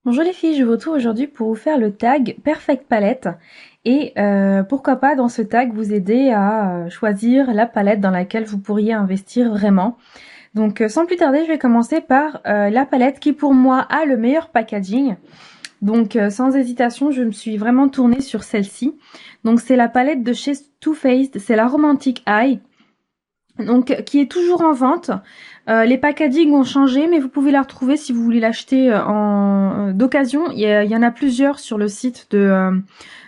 Bonjour les filles, je vous retrouve aujourd'hui pour vous faire le tag Perfect Palette et pourquoi pas dans ce tag vous aider à choisir la palette dans laquelle vous pourriez investir vraiment. Donc sans plus tarder, je vais commencer par la palette qui pour moi a le meilleur packaging. Donc sans hésitation, je me suis vraiment tournée sur celle-ci. Donc c'est la palette de chez Too Faced, c'est la Romantic Eye. Donc qui est toujours en vente. Les packaging ont changé, mais vous pouvez la retrouver si vous voulez l'acheter d'occasion. Il y en a plusieurs sur le site de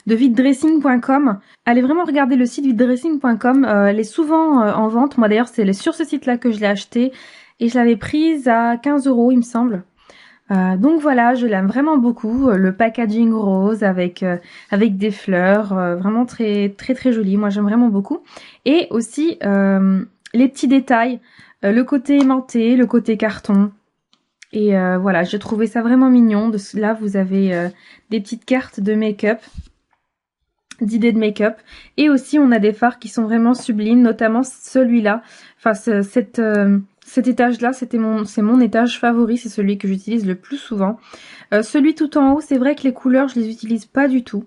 viddressing.com. Allez vraiment regarder le site viddressing.com. Elle est souvent en vente. Moi d'ailleurs, c'est sur ce site-là que je l'ai acheté et je l'avais prise à 15 €, il me semble. Donc voilà, je l'aime vraiment beaucoup. Le packaging rose avec des fleurs, vraiment très très très joli. Moi j'aime vraiment beaucoup. Et aussi les petits détails, le côté aimanté, le côté carton. Et voilà, j'ai trouvé ça vraiment mignon. Là, vous avez des petites cartes de make-up, d'idées de make-up. Et aussi, on a des fards qui sont vraiment sublimes, notamment celui-là. Enfin, cet étage-là, c'est mon étage favori, c'est celui que j'utilise le plus souvent. Celui tout en haut, c'est vrai que les couleurs, je les utilise pas du tout.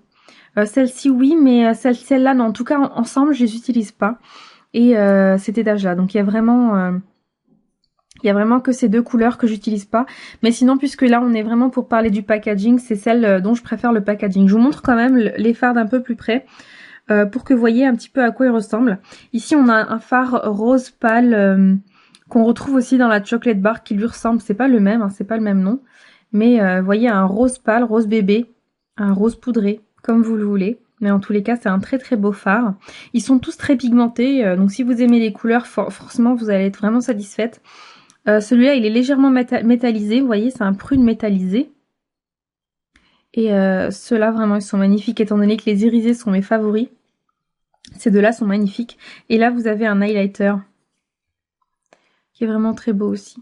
Celle-ci, oui, mais celle-là, non. En tout cas, ensemble, je les utilise pas. Et cet étage-là. Donc, il y a vraiment que ces deux couleurs que j'utilise pas. Mais sinon, puisque là, on est vraiment pour parler du packaging, c'est celle dont je préfère le packaging. Je vous montre quand même les fards d'un peu plus près pour que vous voyez un petit peu à quoi ils ressemblent. Ici, on a un fard rose pâle qu'on retrouve aussi dans la chocolate bar qui lui ressemble. C'est pas le même, hein, c'est pas le même nom. Mais vous voyez, un rose pâle, rose bébé, un rose poudré, comme vous le voulez. Mais en tous les cas, c'est un très très beau fard. Ils sont tous très pigmentés, donc si vous aimez les couleurs, forcément vous allez être vraiment satisfaite. Celui-là, il est légèrement métallisé, vous voyez, c'est un prune métallisé. Et ceux-là, vraiment, ils sont magnifiques, étant donné que les irisés sont mes favoris. Ces deux-là sont magnifiques. Et là, vous avez un highlighter qui est vraiment très beau aussi.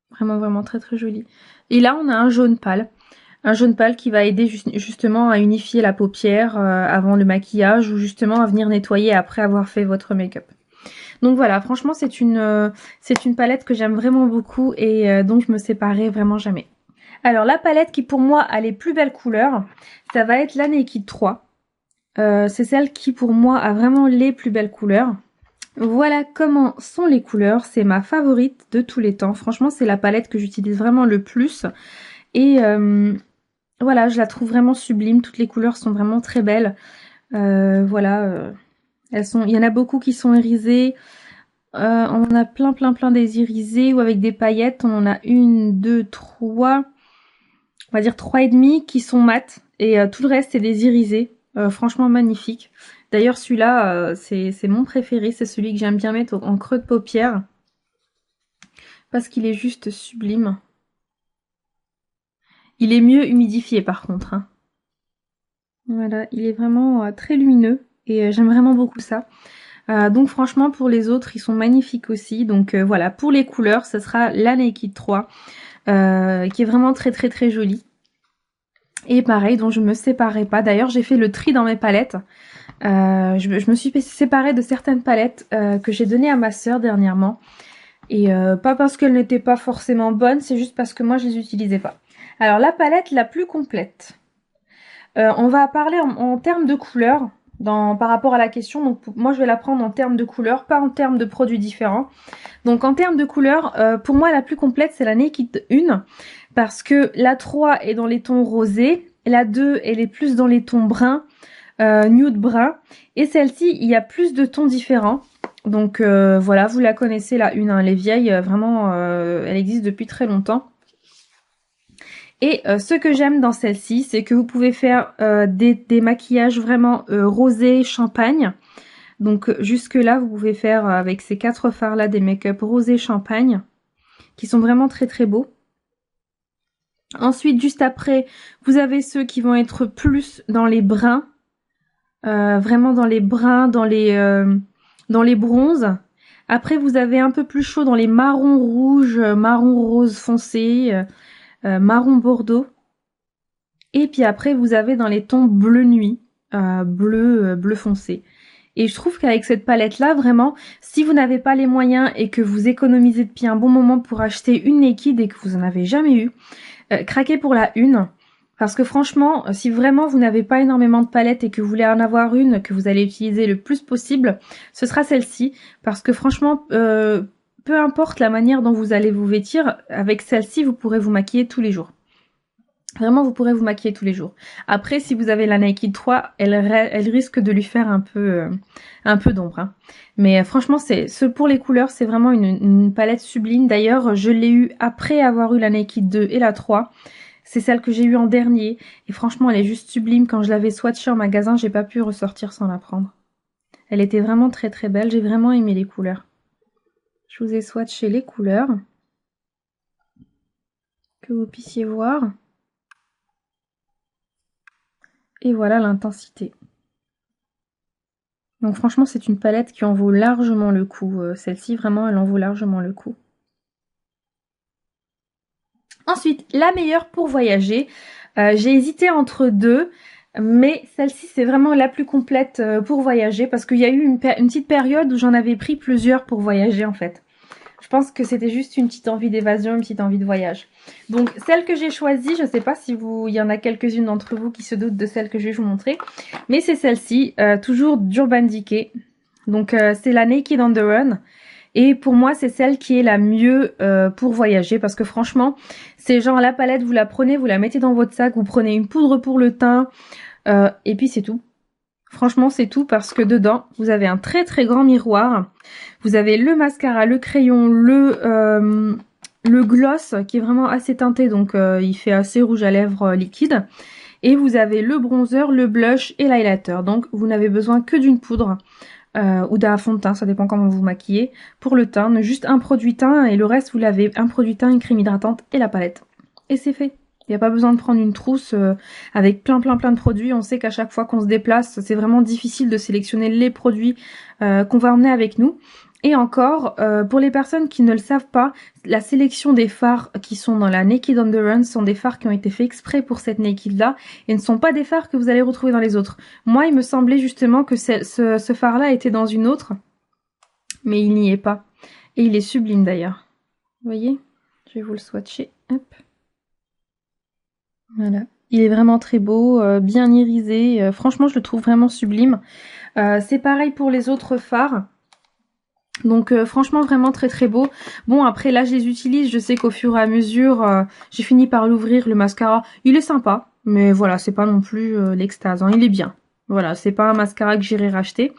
Vraiment, vraiment très très joli. Et là, on a un jaune pâle. Un jaune pâle qui va aider justement à unifier la paupière avant le maquillage ou justement à venir nettoyer après avoir fait votre make-up. Donc voilà, franchement c'est une palette que j'aime vraiment beaucoup et dont je me séparerai vraiment jamais. Alors la palette qui pour moi a les plus belles couleurs, ça va être la Naked 3. C'est celle qui pour moi a vraiment les plus belles couleurs. Voilà comment sont les couleurs, c'est ma favorite de tous les temps. Franchement c'est la palette que j'utilise vraiment le plus. Et voilà, je la trouve vraiment sublime, toutes les couleurs sont vraiment très belles. Voilà, il y en a beaucoup qui sont irisées. On en a plein des irisés ou avec des paillettes. On en a une, deux, trois, on va dire trois et demi qui sont mates. Et tout le reste c'est des irisés. Franchement magnifique. D'ailleurs celui-là c'est mon préféré. C'est celui que j'aime bien mettre en creux de paupière. Parce qu'il est juste sublime. Il est mieux humidifié par contre. Hein. Voilà, il est vraiment très lumineux. Et j'aime vraiment beaucoup ça. Donc franchement pour les autres ils sont magnifiques aussi. Donc voilà, pour les couleurs ce sera la Naked 3 qui est vraiment très très très jolie. Et pareil, dont je me séparais pas. D'ailleurs j'ai fait le tri dans mes palettes. Je me suis séparée de certaines palettes que j'ai données à ma sœur dernièrement. Et pas parce qu'elles n'étaient pas forcément bonnes, c'est juste parce que moi je les utilisais pas. Alors la palette la plus complète. On va parler en termes de couleurs. Par rapport à la question, donc moi je vais la prendre en termes de couleurs, pas en termes de produits différents. Donc en termes de couleurs, pour moi la plus complète c'est la Naked 1 parce que la 3 est dans les tons rosés, la 2 elle est plus dans les tons bruns, nude brun, et celle-ci il y a plus de tons différents. Donc voilà, vous la connaissez la 1, hein, elle est vieille, vraiment elle existe depuis très longtemps. Et ce que j'aime dans celle-ci, c'est que vous pouvez faire des maquillages vraiment rosés, champagne. Donc jusque là, vous pouvez faire avec ces 4 fards là des make-up rosés champagne qui sont vraiment très très beaux. Ensuite, juste après, vous avez ceux qui vont être plus dans les bruns, vraiment dans les bruns, dans les bronzes. Après, vous avez un peu plus chaud dans les marrons rouges, marron rose foncé, marron bordeaux. Et puis après, vous avez dans les tons bleu nuit, bleu foncé. Et je trouve qu'avec cette palette-là, vraiment, si vous n'avez pas les moyens et que vous économisez depuis un bon moment pour acheter une Naked et que vous en avez jamais eu, craquez pour la 1. Parce que franchement, si vraiment vous n'avez pas énormément de palettes et que vous voulez en avoir une que vous allez utiliser le plus possible, ce sera celle-ci. Parce que franchement, peu importe la manière dont vous allez vous vêtir, avec celle-ci, vous pourrez vous maquiller tous les jours. Vraiment, vous pourrez vous maquiller tous les jours. Après, si vous avez la Naked 3, elle risque de lui faire un peu d'ombre. Hein. Mais franchement, pour les couleurs, c'est vraiment une palette sublime. D'ailleurs, je l'ai eu après avoir eu la Naked 2 et la 3. C'est celle que j'ai eue en dernier. Et franchement, elle est juste sublime. Quand je l'avais swatchée en magasin, j'ai pas pu ressortir sans la prendre. Elle était vraiment très très belle. J'ai vraiment aimé les couleurs. Je vous ai swatché les couleurs. Que vous puissiez voir. Et voilà l'intensité. Donc franchement, c'est une palette qui en vaut largement le coup. Celle-ci, vraiment, elle en vaut largement le coup. Ensuite, la meilleure pour voyager. J'ai hésité entre deux, mais celle-ci, c'est vraiment la plus complète pour voyager parce qu'il y a eu une petite période où j'en avais pris plusieurs pour voyager en fait. Je pense que c'était juste une petite envie d'évasion, une petite envie de voyage. Donc celle que j'ai choisie, je ne sais pas si il y en a quelques-unes d'entre vous qui se doutent de celle que je vais vous montrer, mais c'est celle-ci, toujours d'Urban Decay. Donc c'est la Naked on the Run. Et pour moi, c'est celle qui est la mieux pour voyager parce que franchement, c'est genre la palette, vous la prenez, vous la mettez dans votre sac, vous prenez une poudre pour le teint et puis c'est tout. Franchement, c'est tout parce que dedans, vous avez un très très grand miroir. Vous avez le mascara, le crayon, le gloss qui est vraiment assez teinté, donc il fait assez rouge à lèvres liquide. Et vous avez le bronzer, le blush et l'highlighter. Donc vous n'avez besoin que d'une poudre ou d'un fond de teint, ça dépend comment vous maquillez. Pour le teint, juste un produit teint et le reste vous l'avez, un produit teint, une crème hydratante et la palette. Et c'est fait. Il n'y a pas besoin de prendre une trousse avec plein de produits. On sait qu'à chaque fois qu'on se déplace, c'est vraiment difficile de sélectionner les produits qu'on va emmener avec nous. Et encore, pour les personnes qui ne le savent pas, la sélection des fards qui sont dans la Naked on the Run sont des fards qui ont été faits exprès pour cette Naked là et ne sont pas des fards que vous allez retrouver dans les autres. Moi, il me semblait justement que ce fard là était dans une autre, mais il n'y est pas. Et il est sublime d'ailleurs. Vous voyez? Je vais vous le swatcher. Hop. Voilà. Il est vraiment très beau, bien irisé. Franchement, je le trouve vraiment sublime. C'est pareil pour les autres fards. Donc franchement vraiment très très beau. Bon après là je les utilise, je sais qu'au fur et à mesure j'ai fini par l'ouvrir le mascara. Il est sympa, mais voilà c'est pas non plus l'extase, hein. Il est bien. Voilà, c'est pas un mascara que j'irai racheter,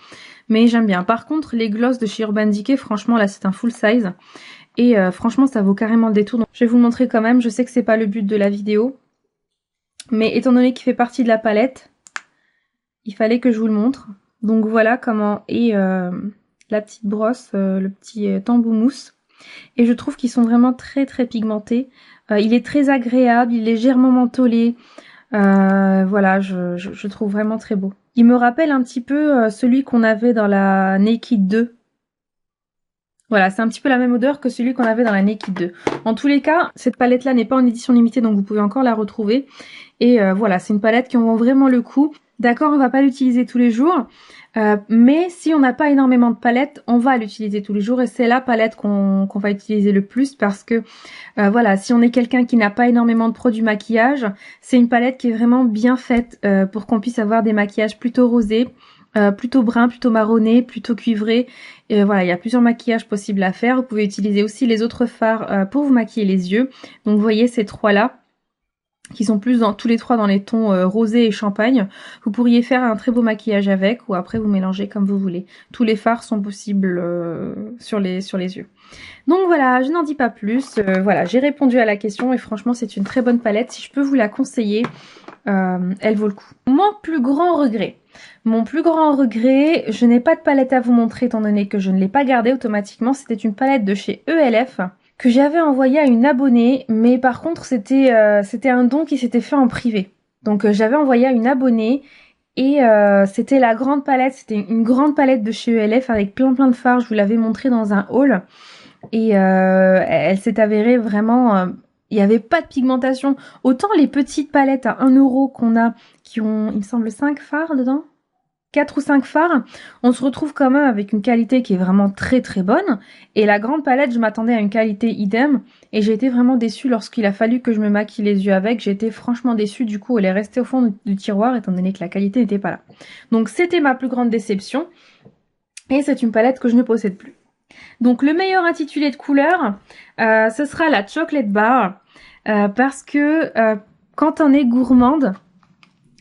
mais j'aime bien. Par contre les glosses de chez Urban Decay, franchement là c'est un full size. Et franchement ça vaut carrément le détour. Donc, je vais vous le montrer quand même, je sais que c'est pas le but de la vidéo. Mais étant donné qu'il fait partie de la palette, il fallait que je vous le montre. Donc voilà comment est... la petite brosse, le petit tambour mousse. Et je trouve qu'ils sont vraiment très très pigmentés. Il est très agréable, il est légèrement mentholé. Voilà, je trouve vraiment très beau. Il me rappelle un petit peu celui qu'on avait dans la Naked 2. Voilà, c'est un petit peu la même odeur que celui qu'on avait dans la Naked 2. En tous les cas, cette palette-là n'est pas en édition limitée, donc vous pouvez encore la retrouver. Et voilà, c'est une palette qui en vaut vraiment le coup. D'accord, on va pas l'utiliser tous les jours. Mais si on n'a pas énormément de palettes, on va l'utiliser tous les jours et c'est la palette qu'on va utiliser le plus parce que voilà, si on est quelqu'un qui n'a pas énormément de produits maquillage, c'est une palette qui est vraiment bien faite pour qu'on puisse avoir des maquillages plutôt rosés, plutôt bruns, plutôt marronnés, plutôt cuivrés. Voilà, il y a plusieurs maquillages possibles à faire. Vous pouvez utiliser aussi les autres fards pour vous maquiller les yeux. Donc vous voyez ces trois-là, qui sont plus tous les trois dans les tons rosé et champagne. Vous pourriez faire un très beau maquillage avec, ou après vous mélangez comme vous voulez. Tous les fards sont possibles sur les yeux. Donc voilà, je n'en dis pas plus. Voilà, j'ai répondu à la question et franchement c'est une très bonne palette. Si je peux vous la conseiller, elle vaut le coup. Mon plus grand regret. Mon plus grand regret, je n'ai pas de palette à vous montrer étant donné que je ne l'ai pas gardée automatiquement. C'était une palette de chez ELF que j'avais envoyé à une abonnée, mais par contre c'était un don qui s'était fait en privé. Donc j'avais envoyé à une abonnée et c'était la grande palette, c'était une grande palette de chez ELF avec plein de fards, je vous l'avais montré dans un haul. Et elle s'est avérée vraiment... il n'y avait pas de pigmentation. Autant les petites palettes à 1 € qu'on a, qui ont, il me semble, 5 fards dedans. 4 ou 5 fards, on se retrouve quand même avec une qualité qui est vraiment très très bonne. Et la grande palette, je m'attendais à une qualité idem. Et j'ai été vraiment déçue lorsqu'il a fallu que je me maquille les yeux avec. J'ai été franchement déçue. Du coup, elle est restée au fond du tiroir étant donné que la qualité n'était pas là. Donc c'était ma plus grande déception. Et c'est une palette que je ne possède plus. Donc le meilleur intitulé de couleur, ce sera la Chocolate Bar. Parce que quand on est gourmande,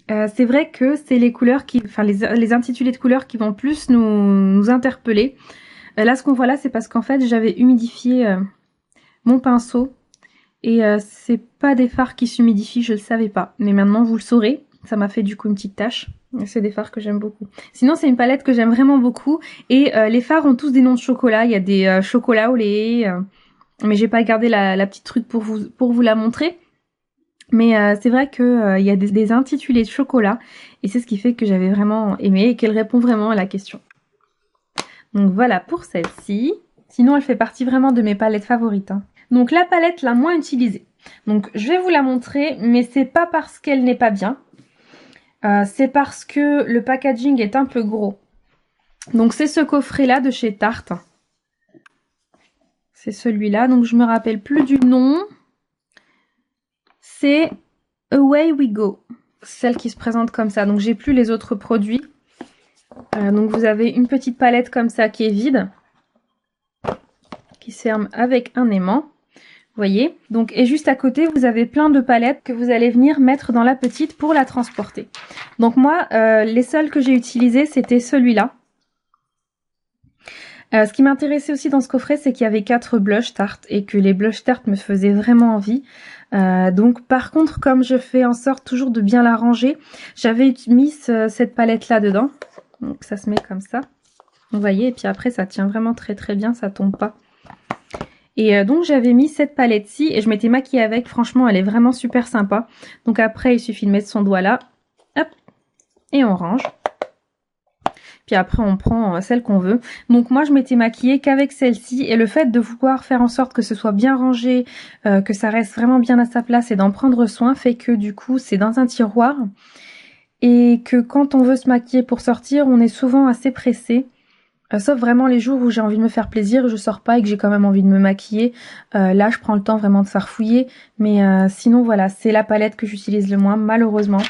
c'est vrai que c'est les couleurs qui, enfin les intitulés de couleurs qui vont plus nous interpeller. Là, ce qu'on voit là, c'est parce qu'en fait, j'avais humidifié mon pinceau et c'est pas des fards qui s'humidifient, je le savais pas. Mais maintenant, vous le saurez. Ça m'a fait du coup une petite tache. C'est des fards que j'aime beaucoup. Sinon, c'est une palette que j'aime vraiment beaucoup. Et les fards ont tous des noms de chocolat. Il y a des chocolats au lait. Mais j'ai pas gardé la petite truc pour vous la montrer. Mais c'est vrai que il y a des intitulés de chocolat et c'est ce qui fait que j'avais vraiment aimé et qu'elle répond vraiment à la question. Donc voilà pour celle-ci. Sinon elle fait partie vraiment de mes palettes favorites. Hein. Donc la palette la moins utilisée. Donc je vais vous la montrer, mais c'est pas parce qu'elle n'est pas bien. C'est parce que le packaging est un peu gros. Donc c'est ce coffret là de chez Tarte. C'est celui-là, donc je me rappelle plus du nom. C'est Away We Go, celle qui se présente comme ça. Donc j'ai plus les autres produits. Donc vous avez une petite palette comme ça qui est vide, qui se ferme avec un aimant. Vous voyez. Donc et juste à côté vous avez plein de palettes que vous allez venir mettre dans la petite pour la transporter. Donc moi les seuls que j'ai utilisés c'était celui-là. Ce qui m'intéressait aussi dans ce coffret, c'est qu'il y avait 4 blushs Tarte et que les blushs Tarte me faisaient vraiment envie. Donc par contre, comme je fais en sorte toujours de bien la ranger, j'avais mis cette palette là dedans. Donc ça se met comme ça. Vous voyez, et puis après ça tient vraiment très très bien, ça tombe pas. Et donc j'avais mis cette palette-ci et je m'étais maquillée avec. Franchement, elle est vraiment super sympa. Donc après, il suffit de mettre son doigt là. Hop, et on range. Puis après on prend celle qu'on veut. Donc moi je m'étais maquillée qu'avec celle-ci et le fait de vouloir faire en sorte que ce soit bien rangé, que ça reste vraiment bien à sa place et d'en prendre soin fait que du coup c'est dans un tiroir et que quand on veut se maquiller pour sortir on est souvent assez pressé. Sauf vraiment les jours où j'ai envie de me faire plaisir, je sors pas et que j'ai quand même envie de me maquiller. Là je prends le temps vraiment de farfouiller. Mais sinon voilà, c'est la palette que j'utilise le moins malheureusement.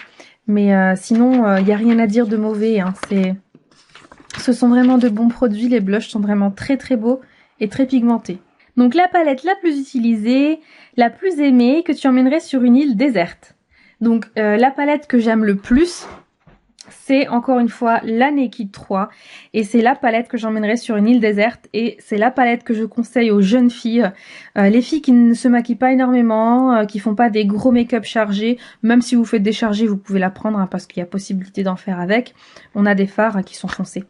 Mais sinon il n'y a rien à dire de mauvais, hein. Ce sont vraiment de bons produits, les blushs sont vraiment très très beaux et très pigmentés. Donc la palette la plus utilisée, la plus aimée, que tu emmènerais sur une île déserte. Donc la palette que j'aime le plus, c'est encore une fois la Naked 3 et c'est la palette que j'emmènerai sur une île déserte et c'est la palette que je conseille aux jeunes filles, les filles qui ne se maquillent pas énormément, qui font pas des gros make-up chargés, même si vous faites des chargés vous pouvez la prendre hein, parce qu'il y a possibilité d'en faire avec. On a des fards qui sont foncés.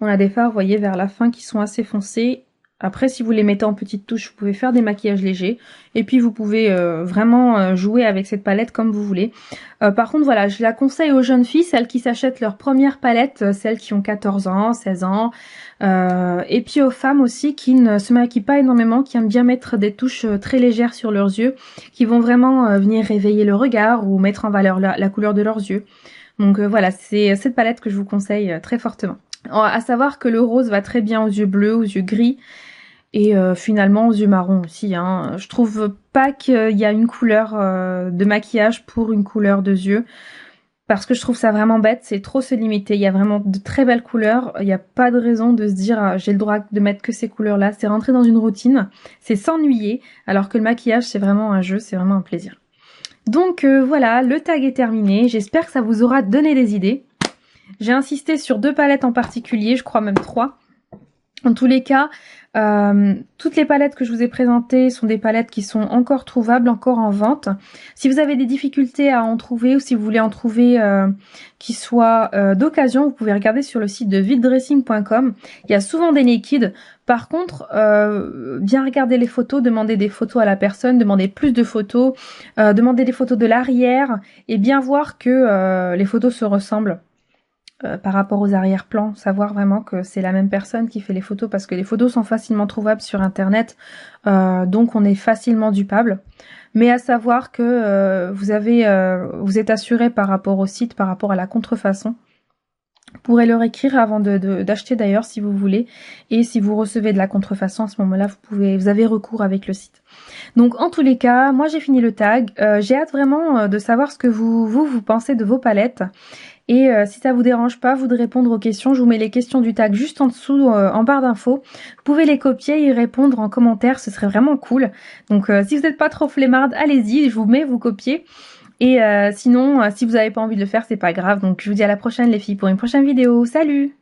On a des fards, vous voyez, vers la fin qui sont assez foncés. Après, si vous les mettez en petites touches, vous pouvez faire des maquillages légers. Et puis, vous pouvez vraiment jouer avec cette palette comme vous voulez. Par contre, voilà, je la conseille aux jeunes filles, celles qui s'achètent leur première palette, celles qui ont 14 ans, 16 ans. Et puis aux femmes aussi qui ne se maquillent pas énormément, qui aiment bien mettre des touches très légères sur leurs yeux, qui vont vraiment venir réveiller le regard ou mettre en valeur la couleur de leurs yeux. Donc voilà, c'est cette palette que je vous conseille très fortement. À savoir que le rose va très bien aux yeux bleus, aux yeux gris et finalement aux yeux marrons aussi. Hein. Je trouve pas qu'il y a une couleur de maquillage pour une couleur de yeux parce que je trouve ça vraiment bête, c'est trop se limiter. Il y a vraiment de très belles couleurs, il n'y a pas de raison de se dire j'ai le droit de mettre que ces couleurs-là. C'est rentrer dans une routine, c'est s'ennuyer alors que le maquillage c'est vraiment un jeu, c'est vraiment un plaisir. Donc voilà, le tag est terminé, j'espère que ça vous aura donné des idées. J'ai insisté sur 2 palettes en particulier, je crois même 3. En tous les cas, toutes les palettes que je vous ai présentées sont des palettes qui sont encore trouvables, encore en vente. Si vous avez des difficultés à en trouver ou si vous voulez en trouver qui soient d'occasion, vous pouvez regarder sur le site de vildressing.com. Il y a souvent des naked. Par contre, bien regarder les photos, demander des photos à la personne, demander plus de photos, demander des photos de l'arrière et bien voir que les photos se ressemblent. Par rapport aux arrière-plans, savoir vraiment que c'est la même personne qui fait les photos parce que les photos sont facilement trouvables sur internet, donc on est facilement dupable. Mais à savoir que vous êtes assuré par rapport au site, par rapport à la contrefaçon. Vous pourrez leur écrire avant d'acheter d'ailleurs si vous voulez. Et si vous recevez de la contrefaçon, à ce moment-là, vous avez recours avec le site. Donc en tous les cas, moi j'ai fini le tag. J'ai hâte vraiment de savoir ce que vous pensez de vos palettes. Et si ça vous dérange pas, vous de répondre aux questions, je vous mets les questions du tag juste en dessous, en barre d'infos. Vous pouvez les copier et y répondre en commentaire, ce serait vraiment cool. Donc si vous n'êtes pas trop flemmarde, allez-y, je vous mets, vous copiez. Et sinon, si vous n'avez pas envie de le faire, c'est pas grave. Donc je vous dis à la prochaine les filles pour une prochaine vidéo. Salut!